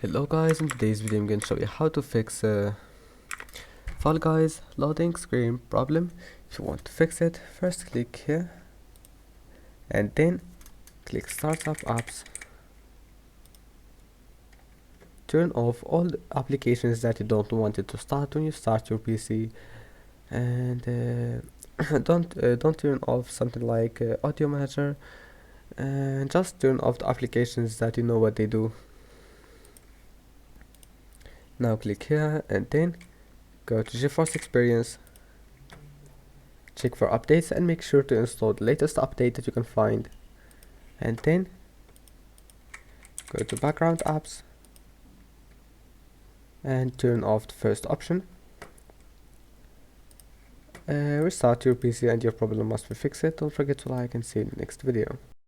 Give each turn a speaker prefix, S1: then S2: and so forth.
S1: Hello guys, in today's video I'm going to show you how to fix Fall Guys loading screen problem. If you want to fix it, first click here and then click Startup Apps. Turn off all the applications that you don't want it to start when you start your PC, and don't turn off something like Audio Manager, and just turn off the applications that you know what they do. Now click here and then go to GeForce Experience, check for updates and make sure to install the latest update that you can find, and then go to background apps and turn off the first option. Restart your PC and your problem must be fixed. Don't forget to like and see you in the next video.